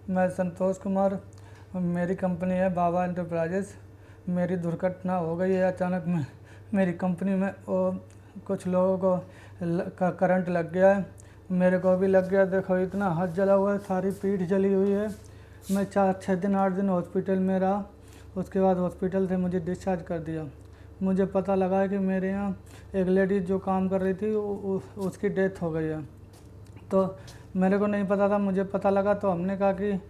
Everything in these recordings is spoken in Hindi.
मैं संतोष कुमार, मेरी कंपनी है बाबा एंटरप्राइजेस। मेरी दुर्घटना हो गई है अचानक में। मेरी कंपनी में कुछ लोगों को करंट लग गया है, मेरे को भी लग गया। देखो इतना हाथ जला हुआ है, सारी पीठ जली हुई है। मैं 4-6 दिन 8 दिन हॉस्पिटल में रहा। उसके बाद हॉस्पिटल से मुझे डिस्चार्ज कर दिया। मुझे पता लगा है कि मेरे यहाँ एक लेडीज़ जो काम कर रही थी उसकी डेथ हो गई है। तो मेरे को नहीं पता था, मुझे पता लगा तो हमने कहा कि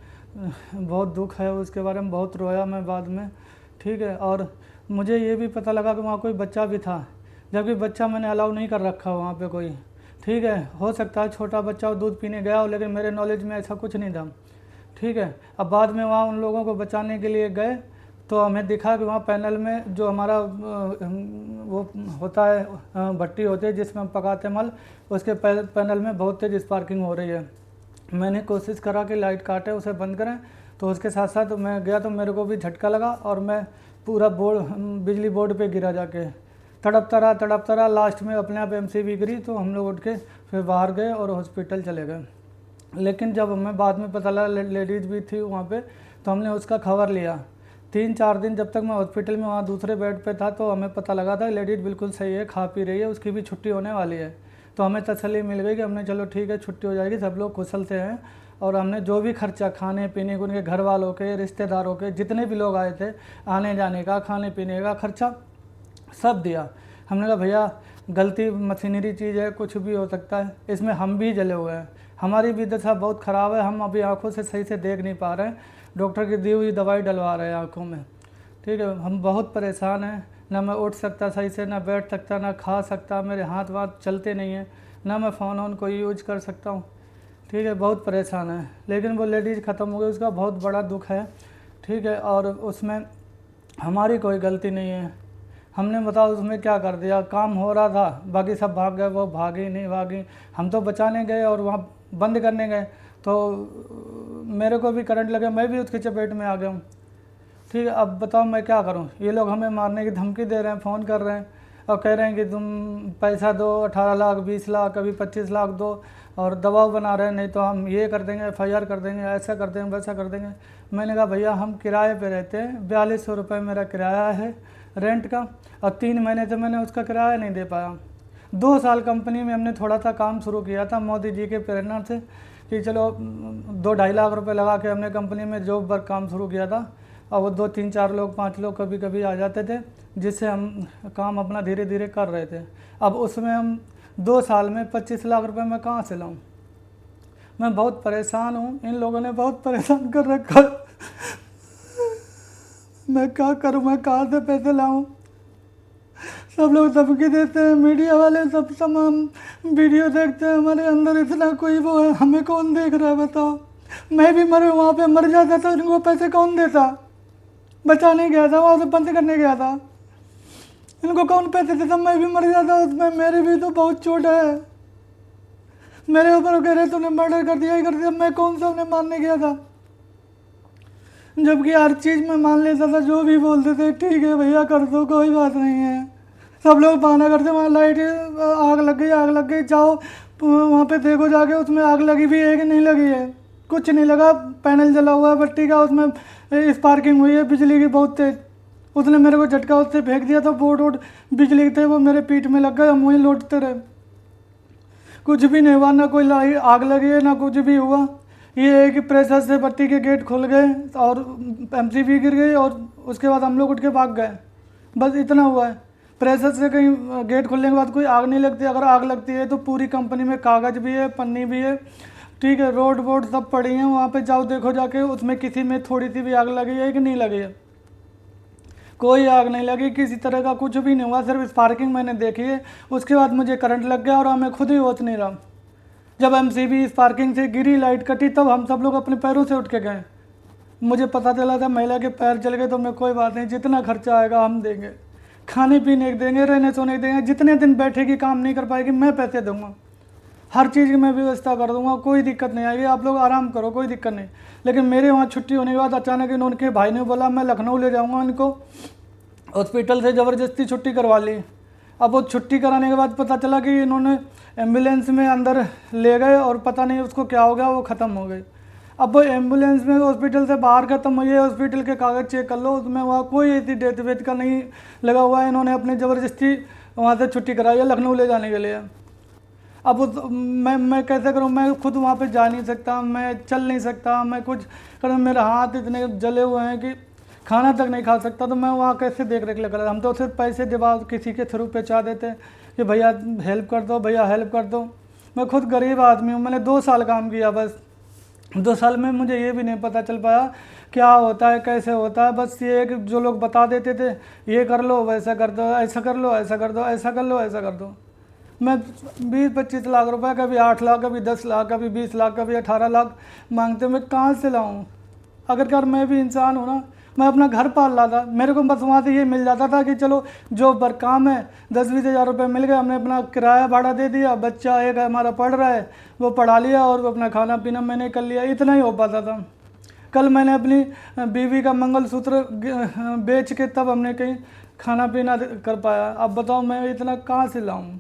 बहुत दुख है। उसके बारे में बहुत रोया मैं बाद में, ठीक है। और मुझे ये भी पता लगा कि वहाँ कोई बच्चा भी था, जबकि बच्चा मैंने अलाउ नहीं कर रखा वहाँ पे कोई, ठीक है। हो सकता है छोटा बच्चा दूध पीने गया हो, लेकिन मेरे नॉलेज में ऐसा कुछ नहीं था, ठीक है। अब बाद में वहाँ उन लोगों को बचाने के लिए गए तो हमें दिखा कि वहाँ पैनल में जो हमारा वो होता है, भट्टी होती है जिसमें हम पकाते मल, उसके पैनल में बहुत तेज़ स्पार्किंग हो रही है। मैंने कोशिश करा कि लाइट काटे उसे बंद करें, तो उसके साथ साथ मैं गया तो मेरे को भी झटका लगा और मैं पूरा बिजली बोर्ड पे गिरा, जाके तड़पता रहा। लास्ट में अपने आप एमसीबी गिरी तो हम लोग उठ के फिर बाहर गए और हॉस्पिटल चले गए। लेकिन जब हमें बाद में पता लगा लेडीज़ भी थी वहाँ पे, तो हमने उसका खबर लिया। 3-4 दिन जब तक मैं हॉस्पिटल में वहाँ दूसरे बेड पे था तो हमें पता लगा था लेडीज़ बिल्कुल सही है, खा पी रही है, उसकी भी छुट्टी होने वाली है। तो हमें तसल्ली मिल गई कि हमने चलो ठीक है छुट्टी हो जाएगी, सब लोग कुशल से हैं। और हमने जो भी खर्चा खाने पीने के, उनके घर वालों के, रिश्तेदारों के, जितने भी लोग आए थे, आने जाने का, खाने पीने का खर्चा सब दिया। हमने कहा भैया गलती मशीनरी चीज़ है, कुछ भी हो सकता है, इसमें हम भी जले हुए हैं, हमारी भी दशा बहुत ख़राब है, हम अभी आंखों से सही से देख नहीं पा रहे हैं, डॉक्टर की दी हुई दवाई डलवा रहे हैं आंखों में, ठीक है। हम बहुत परेशान हैं, ना मैं उठ सकता सही से, ना बैठ सकता, ना खा सकता, मेरे हाथ वाथ चलते नहीं हैं, ना मैं फ़ोन ऑन कोई यूज कर सकता हूँ, ठीक है। बहुत परेशान है। लेकिन वो लेडीज़ ख़त्म हो गई, उसका बहुत बड़ा दुख है, ठीक है। और उसमें हमारी कोई गलती नहीं है। हमने बताओ उसमें क्या कर दिया, काम हो रहा था, बाकी सब भाग गए, वो भागी नहीं भागी। हम तो बचाने गए और वहाँ बंद करने गए तो मेरे को भी करंट लगे, मैं भी उसकी चपेट में आ गया हूँ, ठीक है। अब बताओ मैं क्या करूँ। ये लोग हमें मारने की धमकी दे रहे हैं, फ़ोन कर रहे हैं और कह रहे हैं कि तुम पैसा दो, 18 लाख 20 लाख कभी 25 लाख दो, और दबाव बना रहे हैं, नहीं तो हम ये कर देंगे, FIR कर देंगे, ऐसा कर देंगे, वैसा कर देंगे। मैंने कहा भैया हम किराए पे रहते हैं, 4200 रुपये मेरा किराया है रेंट का, और 3 महीने से मैंने उसका किराया नहीं दे पाया। 2 साल कंपनी में हमने थोड़ा सा काम शुरू किया था मोदी जी के प्रेरणा से कि चलो 2-2.5 लाख रुपए लगा के हमने कंपनी में जॉब वर्क काम शुरू किया था। और वो 2-3-4 लोग 5 लोग कभी कभी आ जाते थे, जिससे हम काम अपना धीरे धीरे कर रहे थे। अब उसमें हम 2 साल में 25 लाख रुपए मैं कहाँ से लाऊं। मैं बहुत परेशान हूँ, इन लोगों ने बहुत परेशान कर रखा। मैं क्या करूँ, मैं कहाँ से पैसे लाऊं। सब लोग धमकी देते हैं, मीडिया वाले सब तमाम वीडियो देखते हैं, हमारे अंदर इतना कोई वो है, हमें कौन देख रहा है बताओ। मैं भी मरे वहाँ पे मर जाता तो इनको पैसे कौन देता। बचाने गया था, वहाँ से बंद करने गया था, इनको कौन पैसे देता। मैं भी मर जाता उसमें, मेरी भी तो बहुत चोट है। मेरे ऊपर कह रहे तूने मर्डर कर दिया, ही कर दिया, मैं कौन सा उन्हें मारने गया था। जबकि हर चीज़ में मान लेता था, जो भी बोलते थे ठीक है भैया कर दो, कोई बात नहीं है। सब लोग बहाना करते, वहाँ लाइट आग लग गई, जाओ वहाँ पे देखो जाके, उसमें आग लगी भी है कि नहीं लगी है। कुछ नहीं लगा, पैनल जला हुआ है भट्टी का, उसमें स्पार्किंग हुई है बिजली की बहुत तेज। उसने मेरे को झटका उससे फेंक दिया तो बोर्ड वोर्ड बिजली के थे वो मेरे पीठ में लग गए, हम वहीं लौटते रहे। कुछ भी नहीं हुआ, ना कोई आग लगी है ना कुछ भी हुआ। ये है कि प्रेशर से भट्टी के गेट खुल गए और एमसीबी गिर गई और उसके बाद हम लोग उठ के भाग गए, बस इतना हुआ है। प्रेशर से कहीं गेट खुलने के बाद कोई आग नहीं लगती। अगर आग लगती है तो पूरी कंपनी में कागज़ भी है, पन्नी भी है, ठीक है, रोड वोड सब पड़ी हैं, वहाँ पे जाओ देखो जाके, उसमें किसी में थोड़ी सी भी आग लगी है कि नहीं लगी है। कोई आग नहीं लगी, किसी तरह का कुछ भी नहीं हुआ, सिर्फ स्पार्किंग मैंने देखी है। उसके बाद मुझे करंट लग गया और हमें खुद ही होश नहीं रहा। जब एमसीबी स्पार्किंग से गिरी, लाइट कटी, तब हम सब लोग अपने पैरों से उठ के गए। मुझे पता चला था महिला के पैर जल गए तो मैं कोई बात नहीं, जितना खर्चा आएगा हम देंगे, खाने पीने के देंगे, रहने सोने के देंगे, जितने दिन बैठेगी काम नहीं कर पाएगी मैं पैसे दूंगा, हर चीज़ की मैं व्यवस्था कर दूंगा, कोई दिक्कत नहीं आएगी, आप लोग आराम करो, कोई दिक्कत नहीं। लेकिन मेरे वहाँ छुट्टी होने के बाद अचानक उनके भाई ने बोला मैं लखनऊ ले जाऊँगा इनको, हॉस्पिटल से ज़बरदस्ती छुट्टी करवा ली। अब वो छुट्टी कराने के बाद पता चला कि इन्होंने एम्बुलेंस में अंदर ले गए और पता नहीं उसको क्या हो गया, वो ख़त्म हो गई। अब वो एम्बुलेंस में हॉस्पिटल से बाहर का, तो मुझे हॉस्पिटल के कागज़ चेक कर लो, उसमें वहाँ कोई ऐसी डेथ वेथ का नहीं लगा हुआ है। इन्होंने अपनी ज़बरदस्ती वहाँ से छुट्टी कराई है लखनऊ ले जाने के लिए। अब मैं कैसे करूँ, मैं खुद वहाँ पे जा नहीं सकता, मैं चल नहीं सकता, मैं कुछ करूँ, मेरे हाथ इतने जले हुए हैं कि खाना तक नहीं खा सकता। तो मैं वहाँ कैसे देख रेख लगा, हम तो सिर्फ पैसे दिवा किसी के थ्रू पहुँचा देते कि भैया हेल्प कर दो, भैया हेल्प कर दो। मैं खुद गरीब आदमी हूँ, मैंने 2 साल काम किया, बस 2 साल में मुझे ये भी नहीं पता चल पाया क्या होता है कैसे होता है। बस ये कि जो लोग बता देते थे ये कर लो, वैसा कर दो, ऐसा कर लो, ऐसा कर दो, ऐसा कर लो, ऐसा कर दो। मैं 20-25 लाख रुपए, कभी 8 लाख, कभी 10 लाख, कभी 20 लाख, कभी 18 लाख मांगते, मैं कहाँ से लाऊं? अगर मैं भी इंसान हूँ ना, मैं अपना घर पाल रहा था, मेरे को बस वहाँ से ये मिल जाता था कि चलो जो काम है 10-20 हज़ार रुपये मिल गए, हमने अपना किराया भाड़ा दे दिया, बच्चा एक हमारा पढ़ रहा है वो पढ़ा लिया, और वो अपना खाना पीना मैंने कर लिया, इतना ही हो पाता था। कल मैंने अपनी बीवी का मंगलसूत्र बेच के तब हमने कहीं खाना पीना कर पाया। अब बताओ मैं इतना कहाँ से लाऊं?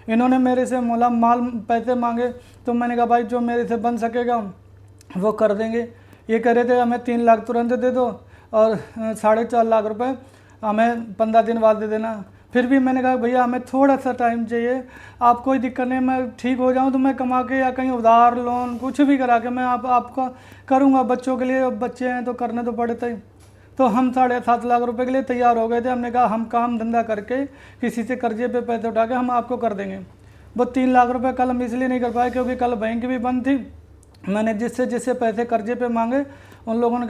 इन्होंने मेरे से माल पैसे मांगे, तो मैंने कहा भाई जो मेरे से बन सकेगा वो कर देंगे। ये कह रहे थे हमें 3 लाख तुरंत दे दो और 4.5 लाख रुपए हमें 15 दिन बाद दे देना। फिर भी मैंने कहा भैया हमें थोड़ा सा टाइम चाहिए, आप कोई दिक्कत नहीं, मैं ठीक हो जाऊं तो मैं कमा के या कहीं उधार लोन कुछ भी करा के मैं आपका करूंगा, बच्चों के लिए, अब बच्चे हैं तो करने तो पड़ते ही। तो हम 7.5 लाख रुपए के लिए तैयार हो गए थे। हमने कहा हम काम धंधा करके किसी से कर्जे पे पैसे उठा के हम आपको कर देंगे। वो 3 लाख रुपए कल हम इसलिए नहीं कर पाए क्योंकि कल बैंक भी बंद थी। मैंने जिससे जिससे पैसे कर्जे पे मांगे उन लोगों ने